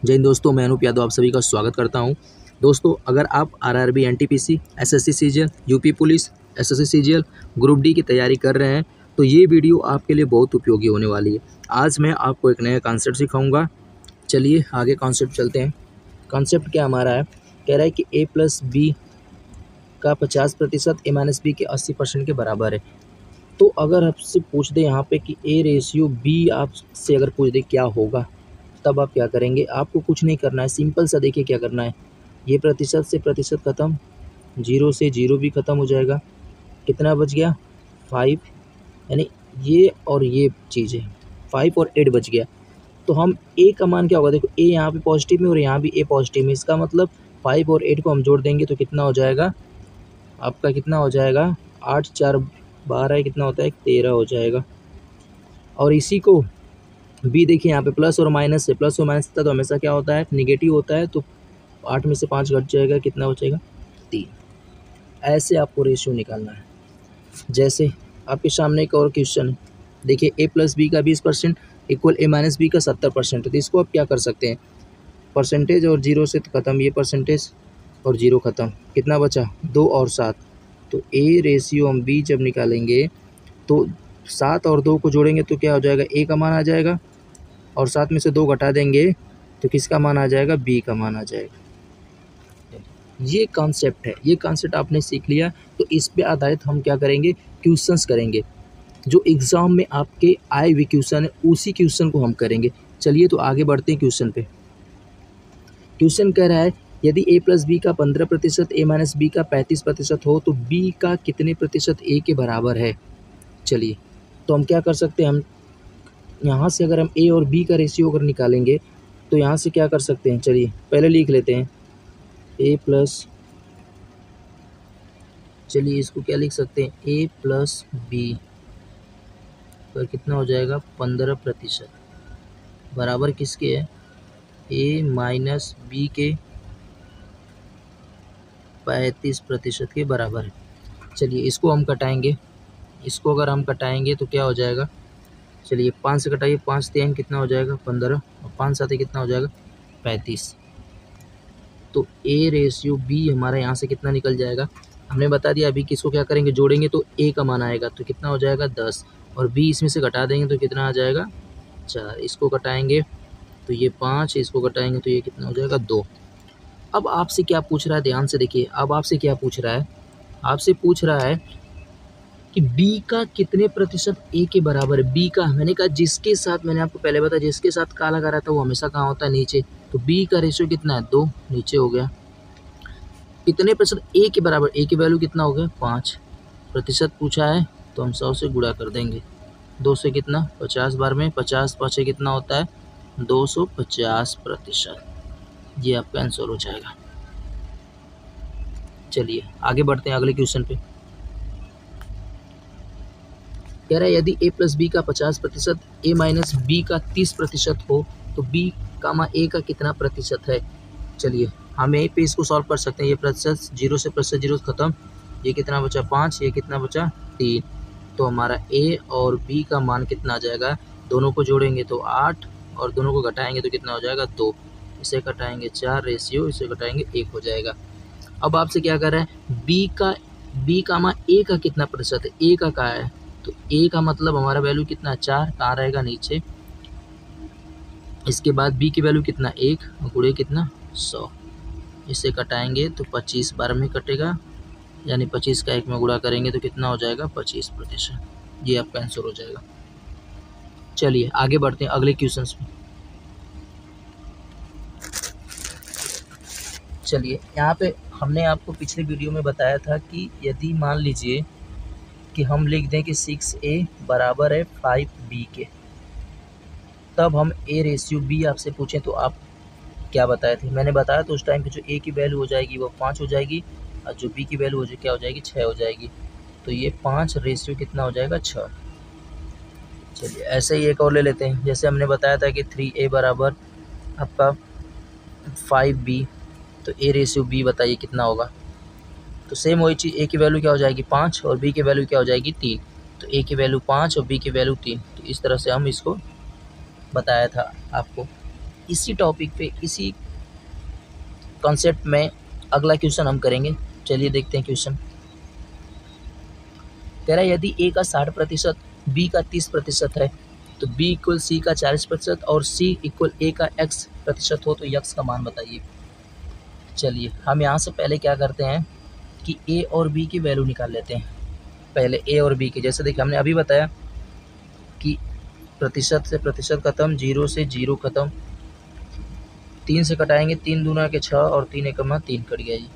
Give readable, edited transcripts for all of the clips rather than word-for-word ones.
जय हिंद दोस्तों, मैं अनूप यादव आप सभी का स्वागत करता हूं। दोस्तों, अगर आप RRB, NTPC, SSC CGL, UP police, SSC CGL, group D की तैयारी कर रहे हैं तो ये वीडियो आपके लिए बहुत उपयोगी होने वाली है। आज मैं आपको एक नया कॉन्सेप्ट सिखाऊंगा। चलिए आगे कॉन्सेप्ट चलते हैं। कॉन्सेप्ट क्या हमारा है, कह रहा है कि a प्लस बी का 50% a माइनस बी के 80% के बराबर है। तो अगर आपसे पूछ दे यहाँ पे कि a रेशियो b आपसे अगर पूछ दे क्या होगा, तब आप क्या करेंगे? आपको कुछ नहीं करना है, सिंपल सा देखिए क्या करना है। ये प्रतिशत से प्रतिशत ख़त्म, 0 से 0 भी ख़त्म हो जाएगा। कितना बच गया? 5, यानी ये और ये चीज़ें 5 और 8 बच गया। तो हम a का मान क्या होगा? देखो a यहाँ पे पॉजिटिव में और यहाँ भी a पॉजिटिव में, इसका मतलब 5 और 8 को हम जोड़ देंगे तो कितना हो जाएगा आपका? कितना हो जाएगा? 8 4 12, कितना होता है? 13 हो जाएगा। और इसी को बी देखिए यहाँ पे प्लस और माइनस है, प्लस और माइनस था तो हमेशा क्या होता है? निगेटिव होता है। तो 8 में से 5 घट जाएगा, कितना बचेगा? 3। ऐसे आपको रेशियो निकालना है। जैसे आपके सामने एक और क्वेश्चन है, देखिए a प्लस बी का 20% इक्वल a माइनस बी का 70%। तो इसको आप क्या कर सकते हैं? परसेंटेज और 0 से तो ख़त्म, ये परसेंटेज और 0 ख़त्म, कितना बचा? 2 और 7। तो a रेशियो हम b जब निकालेंगे तो 7 और 2 को जोड़ेंगे तो क्या हो जाएगा? a का मान आ जाएगा, और 7 में से 2 घटा देंगे तो किसका मान आ जाएगा? b का मान आ जाएगा। ये कॉन्सेप्ट है, ये कॉन्सेप्ट आपने सीख लिया तो इस पे आधारित हम क्या करेंगे? क्वेश्चंस करेंगे। जो एग्ज़ाम में आपके आए हुए क्वेश्चन है उसी क्वेश्चन को हम करेंगे। चलिए तो आगे बढ़ते हैं क्वेश्चन पे। क्वेश्चन कह रहा है यदि a प्लस बी का 15%, a माइनस बी का 35% हो तो b का कितने प्रतिशत a के बराबर है? चलिए तो हम क्या कर सकते हैं, हम यहाँ से अगर हम a और b का रेशियो अगर निकालेंगे तो यहाँ से क्या कर सकते हैं? चलिए पहले लिख लेते हैं a प्लस, चलिए इसको क्या लिख सकते हैं? a प्लस बी पर कितना हो जाएगा? 15% बराबर किसके है? a माइनस बी के 35% के बराबर है। चलिए इसको हम कटाएंगे, इसको अगर हम कटाएंगे तो क्या हो जाएगा? चलिए 5 से कटाइए, 5 3 कितना हो जाएगा? 15, और 5 7 कितना हो जाएगा? 35। तो a रेशियो b हमारा यहाँ से कितना निकल जाएगा? हमने बता दिया। अभी किसको क्या करेंगे? जोड़ेंगे तो a का मान आएगा तो कितना हो जाएगा? 10, और b इसमें से घटा देंगे तो कितना आ जाएगा? 4। इसको घटाएंगे तो ये 5, इसको घटाएंगे तो ये कितना हो जाएगा? 2। अब आपसे क्या पूछ रहा है? ध्यान से देखिए, अब आपसे क्या पूछ रहा है? आपसे पूछ रहा है कि b का कितने प्रतिशत a के बराबर है। b का, मैंने कहा जिसके साथ, मैंने आपको पहले बताया जिसके साथ का लगा रहा था वो हमेशा कहाँ होता है? नीचे। तो b का रेशियो कितना है? 2, नीचे हो गया। कितने प्रतिशत a के बराबर? a की वैल्यू कितना हो गया? 5 प्रतिशत पूछा है तो हम 100 से गुणा कर देंगे। 2 से कितना? 50 बार में 50 5 कितना होता है? 250%। ये आपका आंसर हो जाएगा। चलिए आगे बढ़ते हैं अगले क्वेश्चन पे। कह रहा है यदि a प्लस बी का 50%, a माइनस बी का 30% हो तो b कामा a का कितना प्रतिशत है? चलिए हम यहीं पे इसको सॉल्व कर सकते हैं। ये प्रतिशत 0 से प्रतिशत 0 ख़त्म, ये कितना बचा? 5, ये कितना बचा? 3। तो हमारा a और b का मान कितना आ जाएगा? दोनों को जोड़ेंगे तो 8, और दोनों को घटाएंगे तो कितना हो जाएगा? 2। इसे घटाएंगे 4 रेशियो, इसे घटाएंगे 1 हो जाएगा। अब आपसे क्या कर रहा है? b कामा a का कितना प्रतिशत है? a का क्या है? तो a का मतलब हमारा वैल्यू कितना? 4, कहाँ रहेगा? नीचे। इसके बाद b की वैल्यू कितना? 1, गुणे कितना? 100। इसे घटाएंगे तो 25 बार में कटेगा, यानी 25 का 1 में गुणा करेंगे तो कितना हो जाएगा? 25%। ये आपका आंसर हो जाएगा। चलिए आगे बढ़ते हैं अगले क्वेश्चंस में। चलिए यहाँ पे हमने आपको पिछले वीडियो में बताया था कि यदि मान लीजिए कि हम लिख दें कि 6a बराबर है 5b के, तब हम a रेशियो b आपसे पूछें तो आप क्या बताए थे? मैंने बताया तो उस टाइम पे जो a की वैल्यू हो जाएगी वो 5 हो जाएगी, और जो b की वैल्यू क्या हो जाएगी? 6 हो जाएगी। तो ये 5 रेशियो कितना हो जाएगा? 6। चलिए ऐसे ही एक और ले लेते हैं। जैसे हमने बताया था कि 3a बराबर आपका 5b, तो a रेशियो b बताइए कितना होगा? तो सेम वही चीज़, a की वैल्यू क्या हो जाएगी? 5, और b की वैल्यू क्या हो जाएगी? 3। तो a की वैल्यू 5 और b की वैल्यू 3। तो इस तरह से हम इसको बताया था आपको। इसी टॉपिक पे, इसी कॉन्सेप्ट में अगला क्वेश्चन हम करेंगे। चलिए देखते हैं क्वेश्चन। कह रहा है यदि ए का 60% बी का 30% है तो बी इक्वल सी का 40% और सी इक्वल ए का x% हो तो x का मान बताइए। चलिए हम यहाँ से पहले क्या करते हैं कि ए और बी की वैल्यू निकाल लेते हैं। पहले ए और बी की, जैसे देखिए हमने अभी बताया कि प्रतिशत से प्रतिशत खत्म, 0 से 0 खत्म, 3 से कटाएंगे, 3 दूना के 6 और 3 एकमा 3 कट गया जी।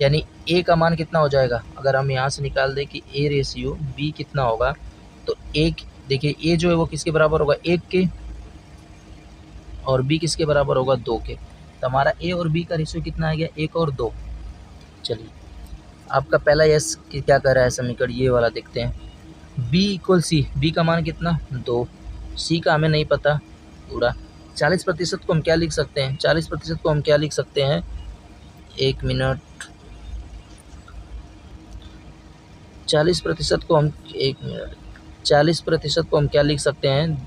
यानी ए का मान कितना हो जाएगा, अगर हम यहाँ से निकाल दें कि ए रेशियो बी कितना होगा, तो एक देखिए ए जो है वो किसके बराबर होगा, 1 के, और बी किसके बराबर होगा, 2 के। तो हमारा ए और बी का रेशियो कितना आ गया, 1 और 2। चलिए आपका पहला यस क्या कर रहा है समीकरण, ये वाला देखते हैं। बी इक्वल सी, बी का मान कितना, 2, सी का हमें नहीं पता पूरा। 40% को हम क्या लिख सकते हैं, 40% को हम क्या लिख सकते हैं, 1 मिनट, 40% को हम 1 मिनट, 40% को हम क्या लिख सकते हैं,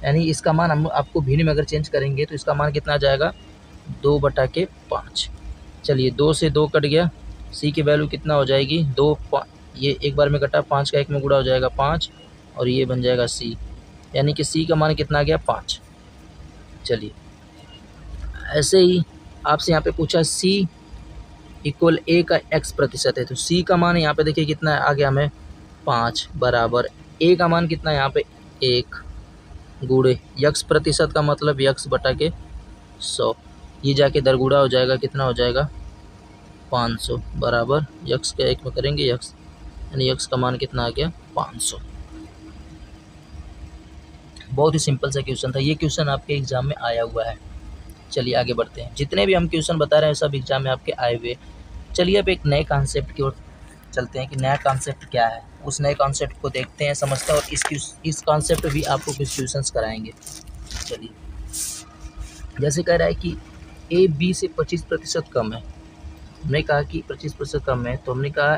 यानी इसका मान हम आपको भिन्न में अगर चेंज करेंगे तो इसका मान कितना आ जाएगा, 2/5। चलिए 2 से 2 कट गया, सी की वैल्यू कितना हो जाएगी, 2, ये एक बार में कटा, 5 का 1 में गुणा हो जाएगा 5, और ये बन जाएगा सी, यानी कि सी का मान कितना आ गया, 5। चलिए ऐसे ही आपसे यहाँ पे पूछा सी इक्वल ए का x% है, तो सी का मान यहाँ पे देखिए कितना आ गया हमें, 5 बराबर ए का मान कितना है यहाँ पे, 1 गुणे x% का मतलब x/100, ये जाके दरगुड़ा हो जाएगा, कितना हो जाएगा, 500 बराबर x का 1 में करेंगे x, यानी x का मान कितना आ गया, 500। बहुत ही सिंपल सा क्वेश्चन था, ये क्वेश्चन आपके एग्जाम में आया हुआ है। चलिए आगे बढ़ते हैं, जितने भी हम क्वेश्चन बता रहे हैं सब एग्जाम में आपके आए हुए। चलिए अब एक नए कॉन्सेप्ट की ओर चलते हैं कि नया कॉन्सेप्ट क्या है, उस नए कॉन्सेप्ट को देखते हैं, समझते हैं, और इस कॉन्सेप्ट पे भी आपको कुछ क्वेश्चंस कराएंगे। चलिए जैसे कह रहा है कि ए बी से 25% कम है, हमने कहा कि 25% कम है, तो हमने कहा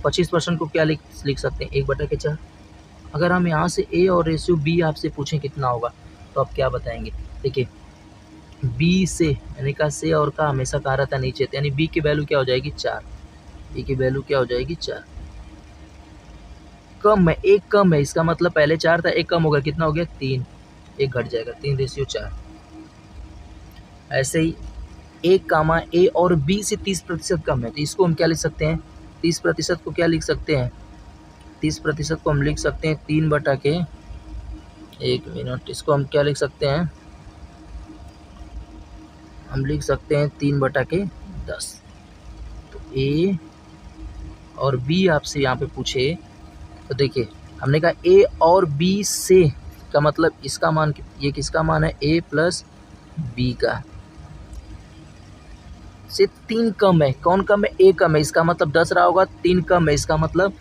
25% को क्या लिख सकते हैं, 1/4। अगर हम यहाँ से ए और रेशियो बी आपसे पूछें कितना होगा तो आप क्या बताएंगे। देखिए बी से, यानी का से और का हमेशा कहा रहता है नीचे, तो यानी बी की वैल्यू क्या हो जाएगी, 4, बी की वैल्यू क्या हो जाएगी, 4। कम है, एक कम है, इसका मतलब पहले 4 था, एक कम होगा, कितना हो गया, 3, एक घट जाएगा, 3/4। ऐसे ही एक कामा ए और बी से 30% कम है, तो इसको हम क्या लिख सकते हैं, 30% को क्या लिख सकते हैं, 30% को हम लिख सकते हैं 3/, 1 मिनट, इसको हम क्या लिख सकते हैं, हम लिख सकते हैं 3/10। तो ए और बी आपसे यहाँ पे पूछे, तो देखिए हमने कहा ए और बी से का मतलब इसका मान, ये किसका मान है, ए प्लस बी का, से 3 कम है, कौन कम है, ए कम है, इसका मतलब 10 रहा होगा, 3 कम है, इसका मतलब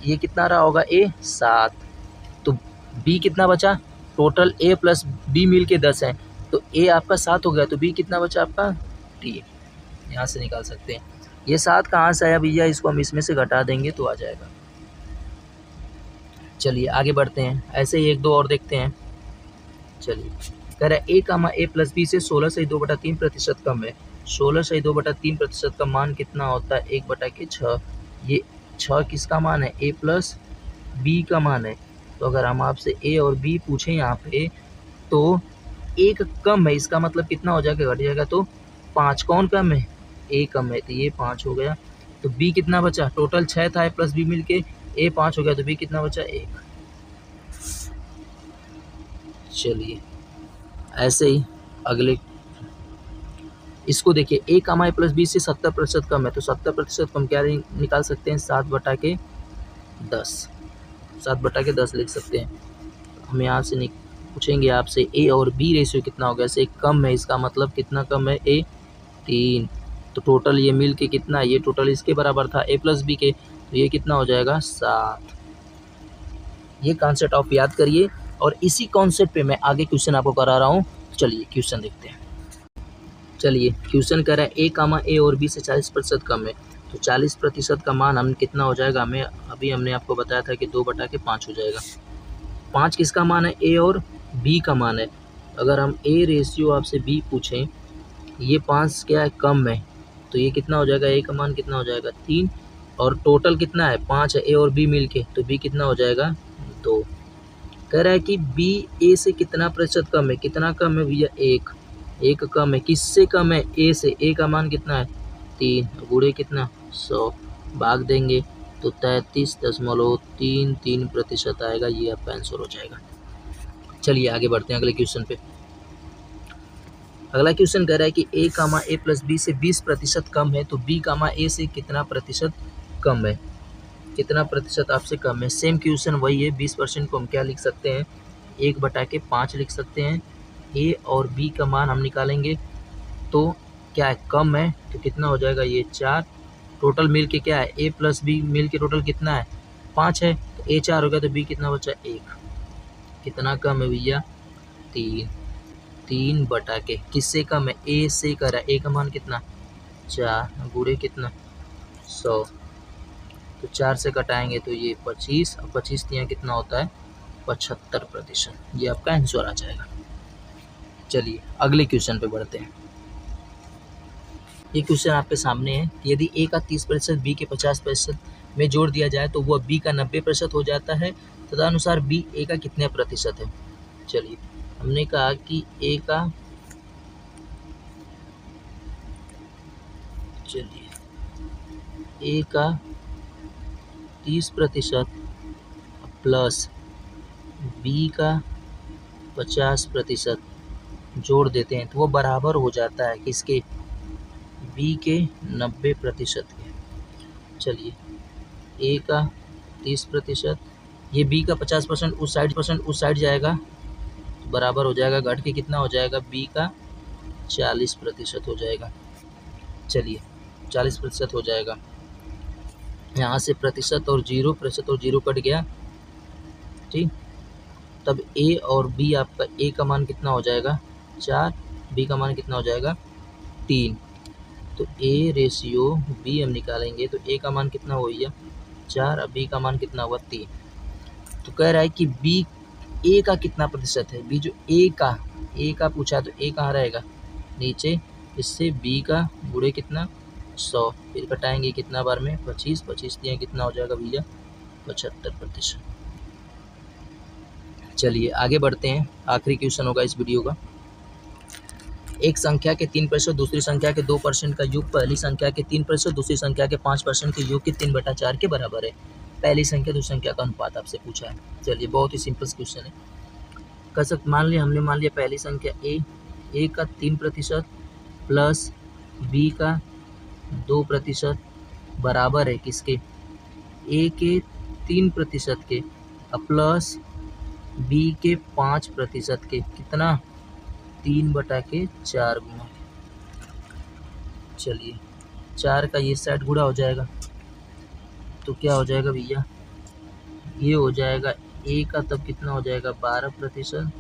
ये कितना रहा होगा, ए 7। तो बी कितना बचा, टोटल ए प्लस बी मिल के 10 है, तो ए आपका 7 हो गया, तो बी कितना बचा आपका, डी, यहाँ से निकाल सकते हैं। ये 7 कहाँ से आया भैया, इसको हम इसमें से घटा देंगे तो आ जाएगा। चलिए आगे बढ़ते हैं, ऐसे ही 1-2 और देखते हैं। चलिए कह रहा है ए कामा ए प्लस बी से 16/2/3% कम है, 16/2/3% का मान कितना होता है, 1/6। ये 6 किसका मान है, ए प्लस बी का मान है। तो अगर हम आपसे ए और बी पूछें यहाँ पे, तो एक कम है, इसका मतलब कितना हो जाएगा, घट जाएगा, तो 5, कौन कम है, ए कम है, तो ये 5 हो गया। तो बी कितना बचा, टोटल 6 था, ए प्लस बी मिल के ए 5 हो गया, तो बी कितना बचा, 1। चलिए ऐसे ही अगले, इसको देखिए ए कामा ए प्लस बी से 70% कम है, तो 70% को हम क्या निकाल सकते हैं, 7/10, 7/10 लिख सकते हैं। हम यहाँ से पूछेंगे आपसे ए और बी रेशियो कितना होगा, ऐसे कम है, इसका मतलब कितना कम है, ए 3, तो टोटल ये मिल के कितना, ये टोटल इसके बराबर था ए प्लस बी के, तो ये कितना हो जाएगा, 7। ये कॉन्सेप्ट आप याद करिए, और इसी कॉन्सेप्ट पे मैं आगे क्वेश्चन आपको करा रहा हूँ। चलिए क्वेश्चन देखते हैं। चलिए क्वेश्चन कह रहा है ए कामा ए और बी से 40% कम है, तो 40% का मान हम कितना हो जाएगा, हमें अभी हमने आपको बताया था कि 2/5 हो जाएगा। 5 किसका मान है, ए और बी का मान है, अगर हम ए रेशियो आपसे बी पूछें, ये 5 क्या है, कम है, तो ये कितना हो जाएगा, ए का मान कितना हो जाएगा 3, और टोटल कितना है 5 है, ए और बी मिल के, तो बी कितना हो जाएगा 2। कह रहा है कि बी ए से कितना प्रतिशत कम है, कितना कम है भैया 1 कम है, किससे कम है, ए से, ए का मान कितना है 3, गुणे कितना 100, भाग देंगे तो 33.33% आएगा, ये आपका आंसर हो जाएगा। चलिए आगे बढ़ते हैं अगले क्वेश्चन पे। अगला क्वेश्चन कह रहा है कि ए कामा ए प्लस बी से 20% कम है, तो बी कामा ए से कितना प्रतिशत कम है, कितना प्रतिशत आपसे कम है। सेम क्वेश्चन वही है, 20% को हम क्या लिख सकते हैं, 1/5 लिख सकते हैं। ए और बी का मान हम निकालेंगे तो क्या है, कम है, तो कितना हो जाएगा ये 4, टोटल मिल के क्या है, ए प्लस बी मिल के टोटल कितना है 5 है, तो ए 4 हो गया, तो बी कितना बचा 1, कितना कम है भैया 3 किससे कम है, ए से कर रहा है, ए का मान कितना 4, गुणे कितना 100, तो 4 से घटाएंगे तो ये 25, और 25 यहाँ कितना होता है 75%, ये आपका आंसर आ जाएगा। चलिए अगले क्वेश्चन पे बढ़ते हैं। ये क्वेश्चन आपके सामने है, यदि ए का 30% बी के 50% में जोड़ दिया जाए तो वह बी का 90% हो जाता है, तदनुसार बी ए का कितने प्रतिशत है। चलिए हमने कहा कि ए का, चलिए ए का 30% प्लस बी का 50% जोड़ देते हैं तो वो बराबर हो जाता है किसके, बी के 90% के। चलिए ए का 30%, ये बी का 50% उस साइड जाएगा, तो बराबर हो जाएगा, घट के कितना हो जाएगा, बी का 40% हो जाएगा। चलिए 40% हो जाएगा, यहाँ से प्रतिशत और 0% कट गया, ठीक। तब ए और बी आपका, ए का मान कितना हो जाएगा 4, बी का मान कितना हो जाएगा 3, तो ए रेशियो बी हम निकालेंगे तो ए का मान कितना हो गया 4, और बी का मान कितना हुआ 3। तो कह रहा है कि बी ए का कितना प्रतिशत है, बी जो ए का पूछा है, तो ए कहाँ रहेगा नीचे, इससे बी का गुणे कितना 100, फिर घटाएंगे कितना बार में 25 दिया कितना हो जाएगा भैया 75%। चलिए आगे बढ़ते हैं, आखिरी क्वेश्चन होगा इस वीडियो का। एक संख्या के 3% दूसरी संख्या के 2% का योग पहली संख्या के 3% दूसरी संख्या के 5% के योग के 3/4 के बराबर है। पहली संख्या दूसरी संख्या का अनुपात आपसे पूछा है। चलिए बहुत ही सिंपल क्वेश्चन है। कर सकते, हमने मान लिया पहली संख्या ए का 3% प्लस बी का 2% बराबर है किसके, ए के 3% के प्लस बी के 5% के, कितना 3/4 गुना। चलिए 4 का ये साइड गुणा हो जाएगा, तो क्या हो जाएगा भैया, ये हो जाएगा ए का तब कितना हो जाएगा 12%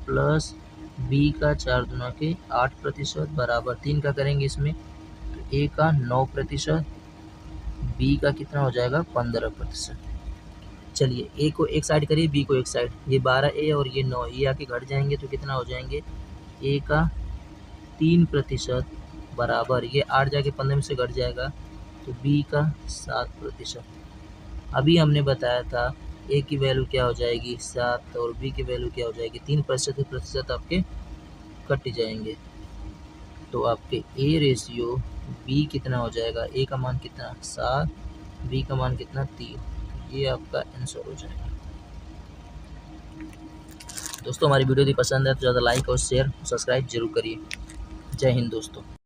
प्लस बी का 4 गुना के 8% बराबर 3 का करेंगे इसमें, तो ए का 9%, बी का कितना हो जाएगा 15%। चलिए ए को एक साइड करिए, बी को एक साइड, ये 12 और ये 9, ये आके घट जाएंगे तो कितना हो जाएंगे, ए का 3% बराबर, ये 8 जाके 15 में से घट जाएगा, तो बी का 7%। अभी हमने बताया था ए की वैल्यू क्या हो जाएगी 7 और बी की वैल्यू क्या हो जाएगी 3%, आपके कट जाएंगे, तो आपके ए रेशियो बी कितना हो जाएगा, ए का मान कितना 7, बी का मान कितना 3, ये आपका आंसर हो जाएगा। दोस्तों हमारी वीडियो यदि पसंद है तो ज़्यादा लाइक और शेयर सब्सक्राइब जरूर करिए। जय हिंद दोस्तों।